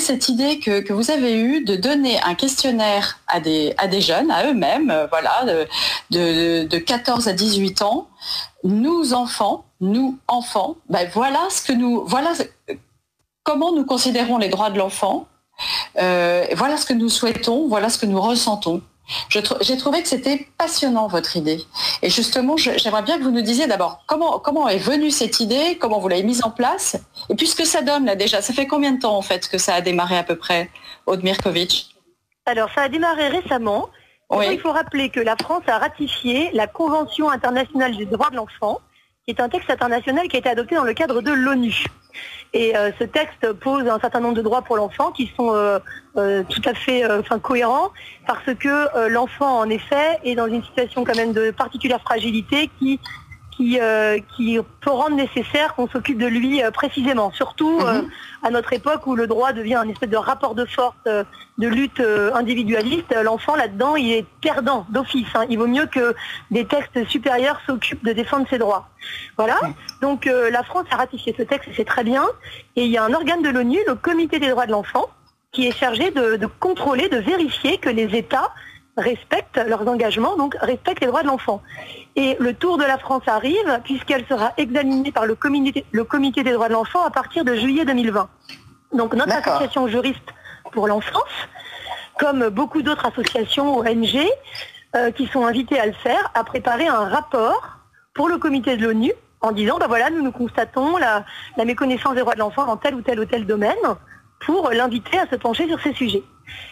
cette idée que vous avez eue de donner un questionnaire à des jeunes, à eux-mêmes, voilà, de 14 à 18 ans. Nous enfants, ben voilà comment nous considérons les droits de l'enfant. Voilà ce que nous souhaitons, voilà ce que nous ressentons. J'ai trouvé que c'était passionnant, votre idée. Et justement, j'aimerais bien que vous nous disiez d'abord comment est venue cette idée, comment vous l'avez mise en place, et puis ce que ça donne là déjà. Ça fait combien de temps en fait que ça a démarré à peu près, Aude Mirković? Alors ça a démarré récemment. Oui. Il faut rappeler que la France a ratifié la Convention internationale des droits de l'enfant, qui est un texte international qui a été adopté dans le cadre de l'ONU. Et ce texte pose un certain nombre de droits pour l'enfant qui sont tout à fait cohérents, parce que l'enfant, en effet, est dans une situation quand même de particulière fragilité qui peut rendre nécessaire qu'on s'occupe de lui précisément. Surtout à notre époque où le droit devient un espèce de rapport de force de lutte individualiste. L'enfant, là-dedans, il est perdant d'office. Il vaut mieux que des textes supérieurs s'occupent de défendre ses droits. Voilà. Donc la France a ratifié ce texte et c'est très bien. Et il y a un organe de l'ONU, le Comité des droits de l'enfant, qui est chargé de contrôler, de vérifier que les États respectent leurs engagements, donc respectent les droits de l'enfant. Et le tour de la France arrive, puisqu'elle sera examinée par le comité des droits de l'enfant à partir de juillet 2020. Donc notre association Juristes pour l'enfance, comme beaucoup d'autres associations ONG qui sont invitées à le faire, a préparé un rapport pour le comité de l'ONU en disant, voilà, nous constatons la méconnaissance des droits de l'enfant dans tel ou tel domaine, pour l'inviter à se pencher sur ces sujets.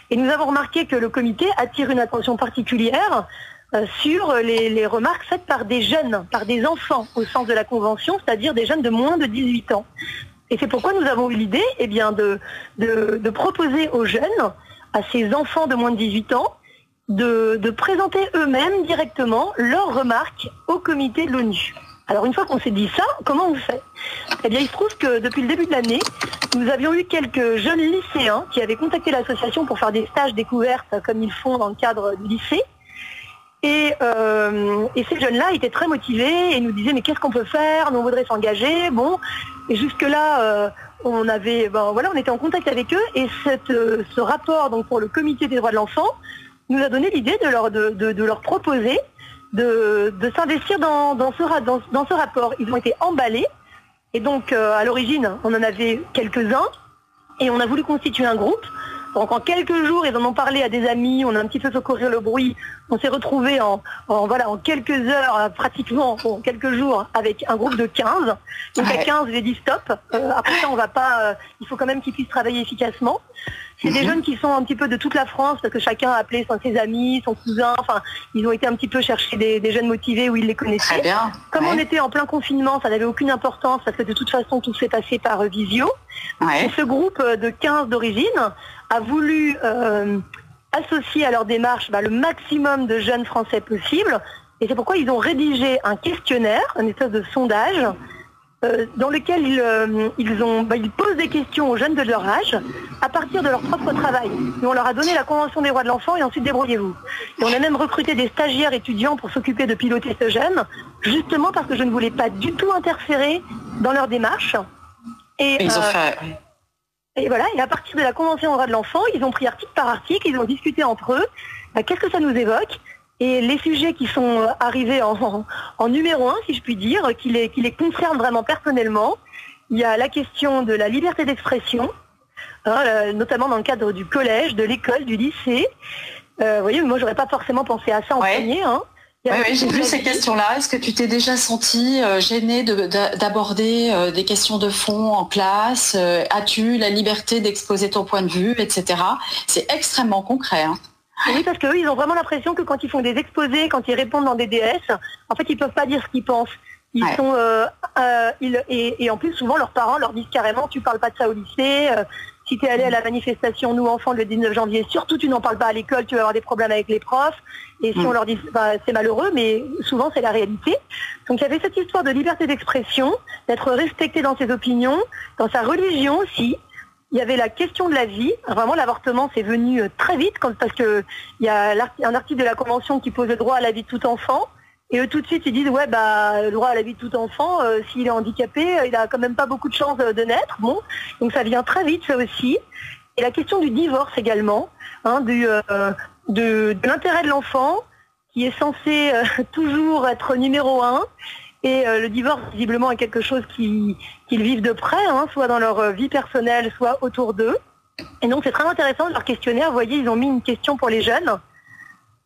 Et nous avons remarqué que le comité attire une attention particulière sur les remarques faites par des jeunes, par des enfants au sens de la Convention, c'est-à-dire des jeunes de moins de 18 ans. Et c'est pourquoi nous avons eu l'idée de proposer aux jeunes, à ces enfants de moins de 18 ans, de présenter eux-mêmes directement leurs remarques au comité de l'ONU. Alors une fois qu'on s'est dit ça, comment on fait? Eh bien il se trouve que depuis le début de l'année, nous avions eu quelques jeunes lycéens qui avaient contacté l'association pour faire des stages découvertes comme ils font dans le cadre du lycée. Et ces jeunes-là étaient très motivés et nous disaient mais qu'est-ce qu'on peut faire? Nous on voudrait s'engager. Bon, et jusque-là, on était en contact avec eux et ce rapport donc pour le comité des droits de l'enfant nous a donné l'idée de leur proposer de s'investir dans ce rapport. Ils ont été emballés et donc à l'origine on en avait quelques-uns et on a voulu constituer un groupe. Donc en quelques jours, ils en ont parlé à des amis, on a un petit peu fait courir le bruit, on s'est retrouvés en quelques heures, pratiquement, quelques jours, avec un groupe de 15. Donc à 15, j'ai dit stop, après ça on va pas, il faut quand même qu'ils puissent travailler efficacement. C'est des jeunes qui sont un petit peu de toute la France, parce que chacun a appelé ses amis, son cousin, enfin, ils ont été un petit peu chercher des jeunes motivés où ils les connaissaient. Très bien. Comme on était en plein confinement, ça n'avait aucune importance, parce que de toute façon, tout s'est passé par visio. Et ce groupe de 15 d'origine a voulu associer à leur démarche le maximum de jeunes Français possible. Et c'est pourquoi ils ont rédigé un questionnaire, un espèce de sondage, dans lequel ils posent des questions aux jeunes de leur âge à partir de leur propre travail. Et on leur a donné la Convention des droits de l'enfant et ensuite débrouillez-vous. Et on a même recruté des stagiaires étudiants pour s'occuper de piloter ce jeune, justement parce que je ne voulais pas du tout interférer dans leur démarche. Et ils ont fait... Et voilà, et à partir de la Convention des droits de l'enfant, ils ont pris article par article, ils ont discuté entre eux, qu'est-ce que ça nous évoque? Et les sujets qui sont arrivés en numéro 1, si je puis dire, qui les concernent vraiment personnellement, il y a la question de la liberté d'expression, notamment dans le cadre du collège, de l'école, du lycée. Vous voyez, moi j'aurais pas forcément pensé à ça en premier. Oui, j'ai vu ces questions-là. Est-ce que tu t'es déjà sentie gênée d'aborder des questions de fond en classe? As-tu la liberté d'exposer ton point de vue, etc. C'est extrêmement concret. Oui, parce qu'eux, ils ont vraiment l'impression que quand ils font des exposés, quand ils répondent dans des DS, en fait, ils peuvent pas dire ce qu'ils pensent. Ils sont et en plus, souvent, leurs parents leur disent carrément, tu parles pas de ça au lycée. Si tu es allé à la manifestation Nous Enfants le 19 janvier, surtout tu n'en parles pas à l'école, tu vas avoir des problèmes avec les profs. Et si on leur dit, c'est malheureux, mais souvent c'est la réalité. Donc il y avait cette histoire de liberté d'expression, d'être respecté dans ses opinions, dans sa religion aussi. Il y avait la question de la vie. Vraiment, l'avortement, c'est venu très vite, parce que il y a un article de la Convention qui pose le droit à la vie de tout enfant. Et eux, tout de suite, ils disent, le droit à la vie de tout enfant, s'il est handicapé, il a quand même pas beaucoup de chances de naître. Bon, donc ça vient très vite, ça aussi. et la question du divorce également, hein, de l'intérêt de l'enfant, qui est censé toujours être numéro un. Et le divorce, visiblement, est quelque chose qu'ils vivent de près, hein, soit dans leur vie personnelle, soit autour d'eux. Et donc, c'est très intéressant, leur questionnaire. Vous voyez, ils ont mis une question pour les jeunes.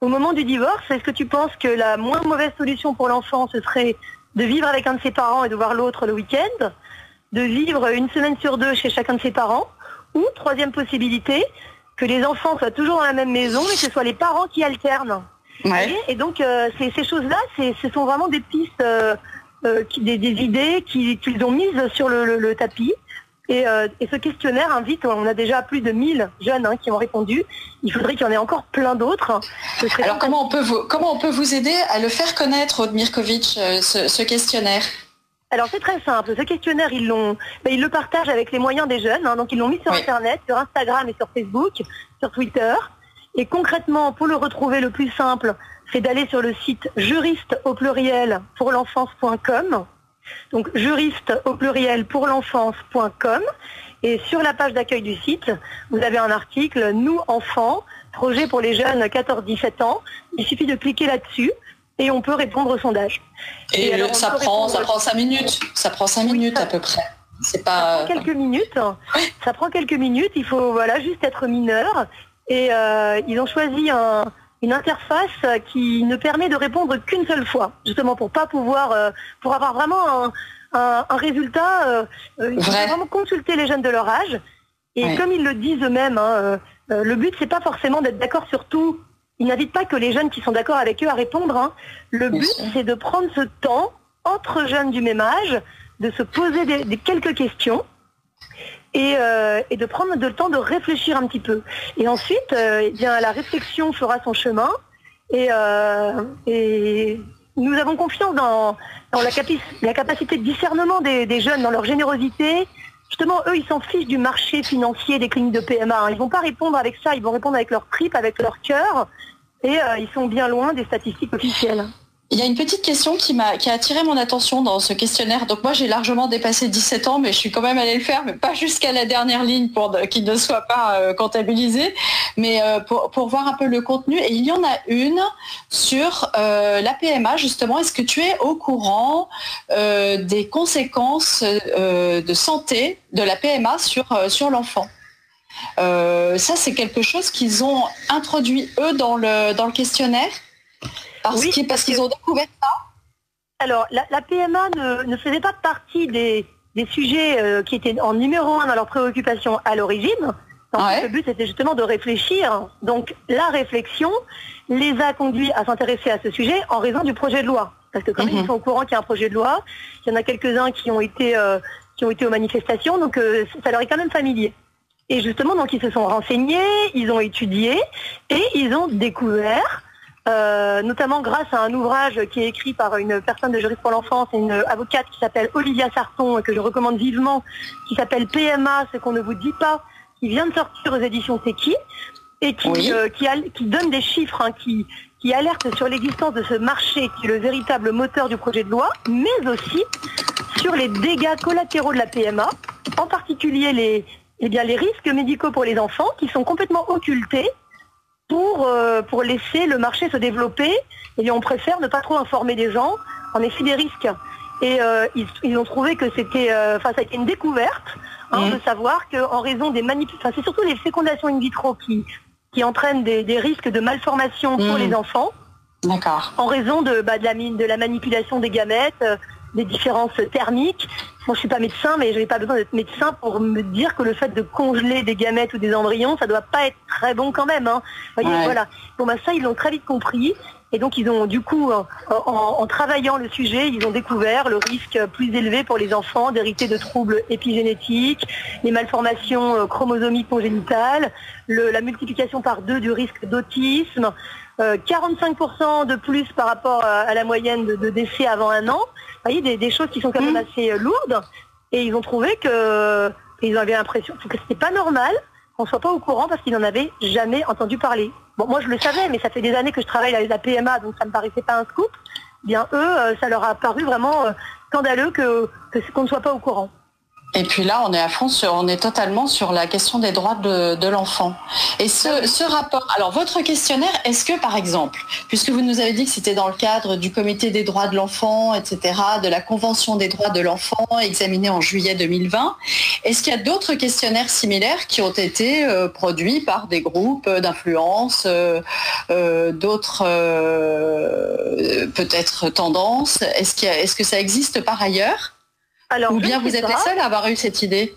Au moment du divorce, est-ce que tu penses que la moins mauvaise solution pour l'enfant, ce serait de vivre avec un de ses parents et de voir l'autre le week-end, de vivre une semaine sur deux chez chacun de ses parents, ou, troisième possibilité, que les enfants soient toujours dans la même maison, mais que ce soit les parents qui alternent. Ouais. Et donc, ces choses-là, ce sont vraiment des pistes, des idées qu'ils ont mises sur le tapis. Et ce questionnaire invite, on a déjà plus de 1000 jeunes qui ont répondu. Il faudrait qu'il y en ait encore plein d'autres. Alors, comment on peut vous aider à le faire connaître, Aude Mirkovitch, ce questionnaire? Alors, c'est très simple. Ce questionnaire, ils le partagent avec les moyens des jeunes. Donc, ils l'ont mis sur Internet, sur Instagram et sur Facebook, sur Twitter. Et concrètement, pour le retrouver, le plus simple, c'est d'aller sur le site juriste au pluriel pour l'enfance.com. Donc juriste au pluriel pour l'enfance.com. Et sur la page d'accueil du site, vous avez un article Nous enfants, projet pour les jeunes 14-17 ans. Il suffit de cliquer là-dessus et on peut répondre au sondage. Et alors, ça prend 5 minutes. Ça prend 5 minutes à peu près. C'est pas... Ça prend quelques minutes. Ça prend quelques minutes. Il faut juste être mineur. Et ils ont choisi une interface qui ne permet de répondre qu'une seule fois, justement pour pas pouvoir, pour avoir vraiment un résultat, il faut vraiment consulter les jeunes de leur âge. Et comme ils le disent eux-mêmes, le but c'est pas forcément d'être d'accord sur tout. Ils n'invitent pas que les jeunes qui sont d'accord avec eux à répondre. Le but c'est de prendre ce temps entre jeunes du même âge, de se poser des quelques questions. Et de prendre le temps de réfléchir un petit peu. Et ensuite, la réflexion fera son chemin. Et nous avons confiance dans la capacité de discernement des jeunes, dans leur générosité. Justement, eux, ils s'en fichent du marché financier des cliniques de PMA. Ils ne vont pas répondre avec ça, ils vont répondre avec leur tripes, avec leur cœur. Et ils sont bien loin des statistiques officielles. Il y a une petite question qui a attiré mon attention dans ce questionnaire. Donc moi, j'ai largement dépassé 17 ans, mais je suis quand même allée le faire, mais pas jusqu'à la dernière ligne pour qu'il ne soit pas comptabilisé, mais pour voir un peu le contenu. Et il y en a une sur la PMA, justement. Est-ce que tu es au courant des conséquences de santé de la PMA sur l'enfant? Ça, c'est quelque chose qu'ils ont introduit, eux, dans le questionnaire. Parce qu'ils ont découvert ça. Alors, la PMA ne faisait pas partie des sujets qui étaient en numéro 1 dans leurs préoccupations à l'origine. Le but, c'était justement de réfléchir. Donc, la réflexion les a conduits à s'intéresser à ce sujet en raison du projet de loi. Parce que comme ils sont au courant qu'il y a un projet de loi, il y en a quelques-uns qui ont été aux manifestations, donc ça leur est quand même familier. Et justement, donc ils se sont renseignés, ils ont étudié et ils ont découvert... notamment grâce à un ouvrage qui est écrit par une personne de Juristes pour l'enfance et une avocate qui s'appelle Olivia Sarton, que je recommande vivement, qui s'appelle PMA, ce qu'on ne vous dit pas, qui vient de sortir aux éditions C'est qui, et qui donne des chiffres, qui alertent sur l'existence de ce marché qui est le véritable moteur du projet de loi, mais aussi sur les dégâts collatéraux de la PMA, en particulier les risques médicaux pour les enfants qui sont complètement occultés pour laisser le marché se développer, et on préfère ne pas trop informer les gens en effet des risques. Et ils ont trouvé que ça a été une découverte de savoir qu'en raison des manipulations, c'est surtout les fécondations in vitro qui entraînent des risques de malformation pour les enfants. D'accord. En raison de la manipulation des gamètes, des différences thermiques. Moi, je suis pas médecin, mais je n'ai pas besoin d'être médecin pour me dire que le fait de congeler des gamètes ou des embryons, ça doit pas être très bon quand même. Voyez, voilà. Bon, ça, ils l'ont très vite compris. Et donc, ils ont, du coup, en travaillant le sujet, ils ont découvert le risque plus élevé pour les enfants d'hériter de troubles épigénétiques, les malformations chromosomiques congénitales, la multiplication par 2 du risque d'autisme, 45% de plus par rapport à la moyenne de décès avant 1 an. Vous voyez, des choses qui sont quand même assez lourdes. Et ils ont trouvé ils avaient l'impression que c'était pas normal qu'on soit pas au courant parce qu'ils n'en avaient jamais entendu parler. Bon, moi je le savais, mais ça fait des années que je travaille avec la PMA, donc ça me paraissait pas un scoop. Bien eux, ça leur a paru vraiment scandaleux qu'on ne soit pas au courant. Et puis là, on est à fond on est totalement sur la question des droits de l'enfant. Et ce rapport, alors votre questionnaire, est-ce que par exemple, puisque vous nous avez dit que c'était dans le cadre du comité des droits de l'enfant, etc., de la Convention des droits de l'enfant, examinée en juillet 2020, est-ce qu'il y a d'autres questionnaires similaires qui ont été produits par des groupes d'influence, d'autres peut-être tendances? Est-ce que ça existe par ailleurs? Alors, ou bien vous êtes les seuls à avoir eu cette idée?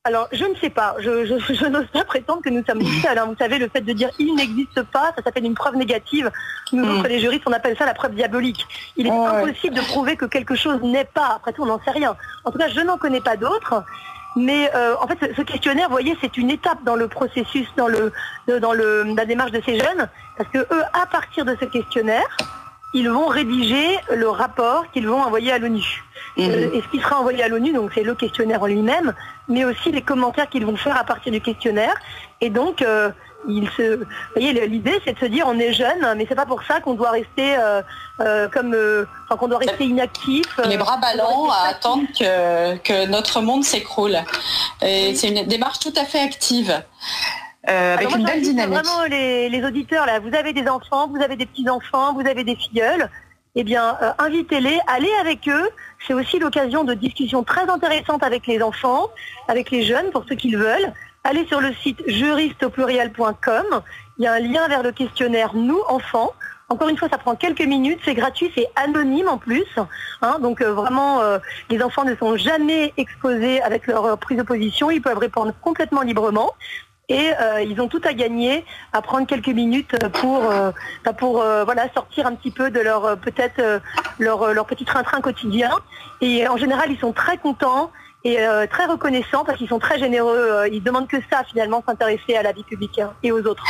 Alors, je ne sais pas. Je n'ose pas prétendre que nous sommes les seuls. Vous savez, le fait de dire « il n'existe pas », ça s'appelle une preuve négative. Nous autres, les juristes, on appelle ça la preuve diabolique. Il est impossible de prouver que quelque chose n'est pas. Après tout, on n'en sait rien. En tout cas, je n'en connais pas d'autres. Mais en fait, ce questionnaire, vous voyez, c'est une étape dans le processus, dans la démarche de ces jeunes. Parce que eux, à partir de ce questionnaire, ils vont rédiger le rapport qu'ils vont envoyer à l'ONU. Et ce qui sera envoyé à l'ONU, donc c'est le questionnaire en lui-même, mais aussi les commentaires qu'ils vont faire à partir du questionnaire. Et donc, vous voyez, l'idée, c'est de se dire, on est jeune, mais c'est pas pour ça qu'on doit rester qu'on doit rester inactif. Les bras ballants à attendre que notre monde s'écroule. Et c'est une démarche tout à fait active. Avec une belle dynamique. Vraiment, les auditeurs, là, vous avez des enfants, vous avez des petits-enfants, vous avez des filleuls, eh bien, invitez-les, allez avec eux. C'est aussi l'occasion de discussions très intéressantes avec les enfants, avec les jeunes, pour ceux qui le veulent. Allez sur le site juristeaupluriel.com. Il y a un lien vers le questionnaire Nous, enfants. Encore une fois, ça prend quelques minutes, c'est gratuit, c'est anonyme en plus. Donc vraiment, les enfants ne sont jamais exposés avec leur prise de position. Ils peuvent répondre complètement librement. Et ils ont tout à gagner à prendre quelques minutes pour sortir un petit peu de leur leur petit train-train quotidien. Et en général, ils sont très contents et très reconnaissants parce qu'ils sont très généreux. Ils demandent que ça finalement, s'intéresser à la vie publique et aux autres.